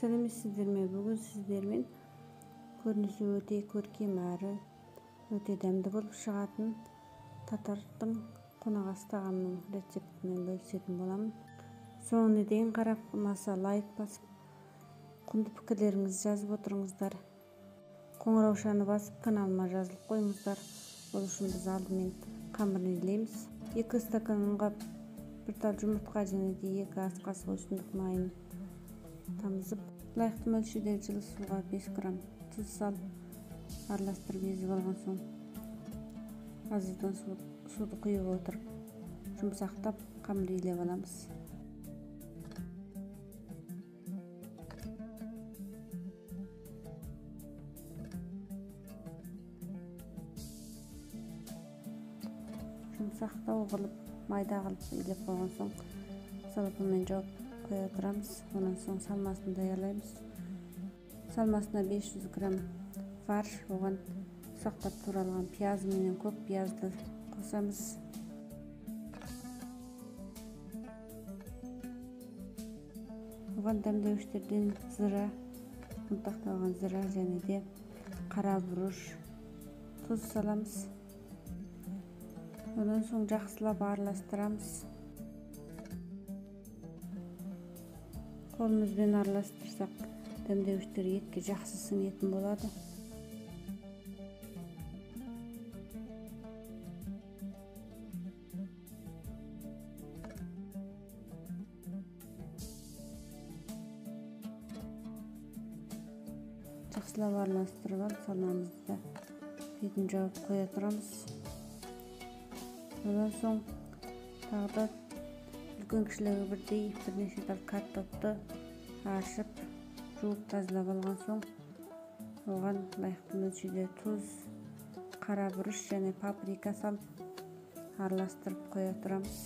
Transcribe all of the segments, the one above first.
Сәлеметсіздер ме? Бүгін сіздермен көрінісі өте көркем әрі өте дәмді болып шығатын татардың қонақасы тағамының рецептімен бөлісетін боламын. Соңына дейін қарап, ұнаса лайк басып, құнды пікірлеріңізді жазып отырыңыздар. Қоңыраушаны басып, каналыма жазылып қойыңыздар. Ол үшін біз алдымен қамырын илейміз. 2 стакан ұнға 1 тал жұмыртқа және де 2 ас қасық өсімдік майын тамызып, лайықты мөлшерде жылы суға 5 грамм тұз салып араластырып езіп алған соң, азыдан суды құйып отырып, жұмсақтап қамыр илеп аламыз. Жұмсақтау қылып, майда қылып илеп қойған соң, салапамен жауып қоя тұрамыз. Онан соң салмасын даярлаймыз. Салмасына 500 грамм фарш, оған ұсақтап туралған пияз менен көк пиязды қосамыз. Оған дәмдеуіштерден зыра, ұнтақталған зыра және де қара бұрыш, тұз саламыз. Ondan soң жақсылап араластырамыз. Қолымызбен араластырсақ, дәмдеуіштер етке жақсы сіңетін болады. Жақсылап араластырып алып, салмамызды бетін жауып қоя тұрамыз. Ondan soң тағы да үлкен кішілігі бірдей бірнеше тал картопты аршып, жуып тазалап алған соң, оған лайықты мөлшерде тұз, қара бұрыш және паприка салып араластырып қоя тұрамыз.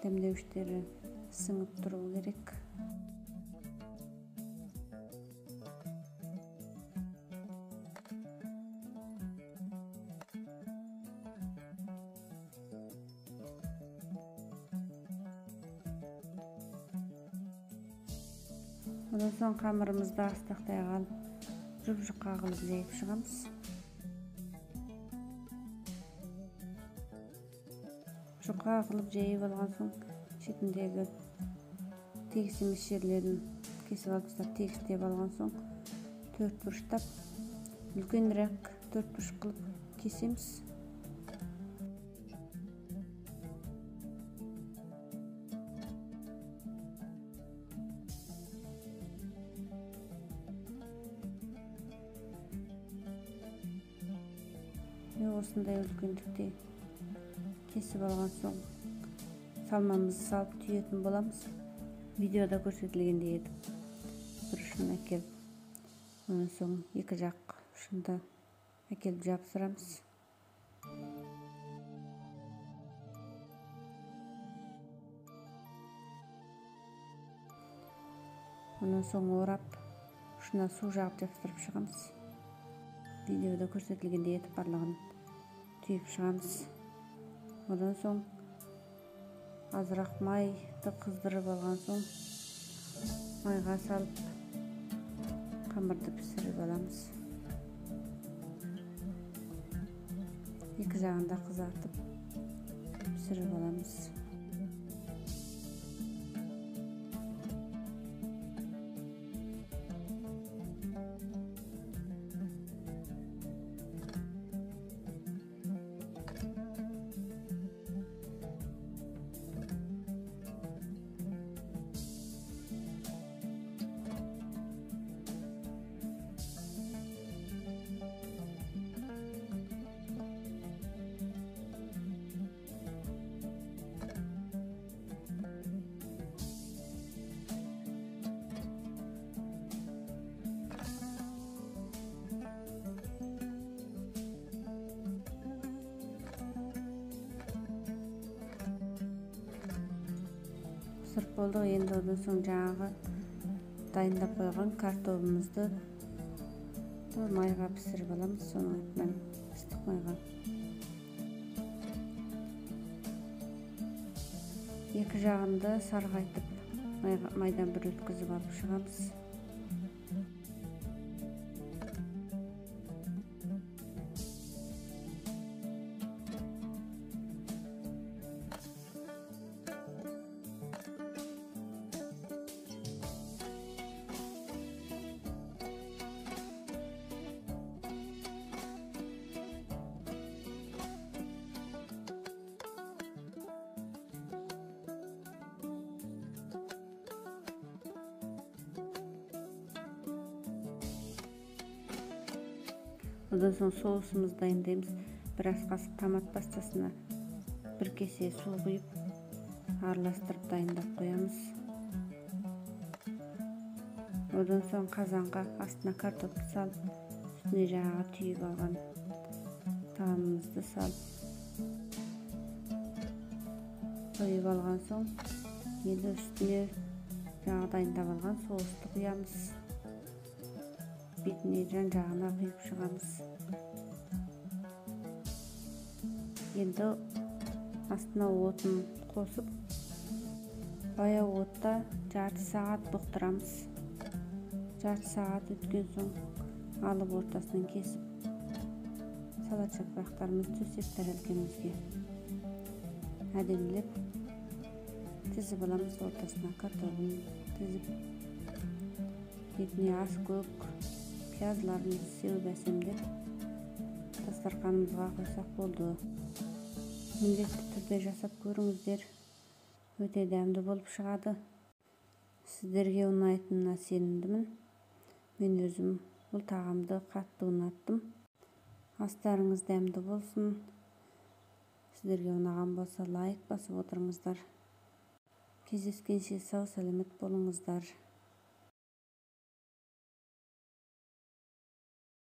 Дәмдеуіштері сіңіп тұру керек. Ondan soң қамырымызды астақтай қалып, жұп-жұқа қылып жайып шығамыз. Жұқа қылып жайып алған соң, шетіндегі тегіс емес жерлерін кесіп алып тастап, тегістеп алған соң, 4 бұрыштап, үлкенірек 4 бұрыш қылып кесеміз. Осындай үлкендікте кесіп алған соң, салмамызды салып түйетін боламыз. Видеода көрсетілгендей етіп, бір ұшын әкеліп, онан соң екі жақ ұшында әкеліп жабыстырамыз. Онан соң орап, ұшына су жағып жабыстырып шығамыз. Видеода көрсетілгендей етіп барлығын түйіп шығамыз. Одан соң азырақ майды қыздырып алған соң, майға салып қамырды пісіріп аламыз. Екі жағында қызартып пісіріп аламыз. Сырт болдық. Енді одан соң жаңағы дайындап қойған картопымызды майға пісіріп аламыз. Соның артынан ыстық майға. Екі жағында сарғайтып майдан бір өткізіп алып шығамыз. Одан соң соусымызды дайындаймыз. Бір ас қасық томат пастасына бір кесе су құйып, араластырып дайындап қоямыз. Одан соң қазанға астына картоп салып, үстіне жаңағы түйіп алған тағамымызды салып қойып алған соң, енді үстіне жаңағы дайындап алған соусты құямыз. Бетіне жан-жағына құйып шығамыз. Енді астына отын қосып, баяу отта жарты сағат бұқтырамыз. Жарты сағат өткен соң алып ортасынан кесіп, салат жапырақтарымызды төсеп тәрелкемізге әдемілеп тізіп аламыз. Ортасына картоплын тізіп, бетіне ас көк пиязларымызды сеуіп әсемдеп дастарханымызға қойсақ болды. Міндетті түрде жасап көріңіздер, өте дәмді болып шығады. Сіздерге ұнайтынына сенімдімін. Мен өзім бұл тағамды қатты ұнаттым. Астарыңыз дәмді болсын. Сіздерге ұнаған болса лайк басып отырыңыздар. Кездескенше сау саламат болыңыздар.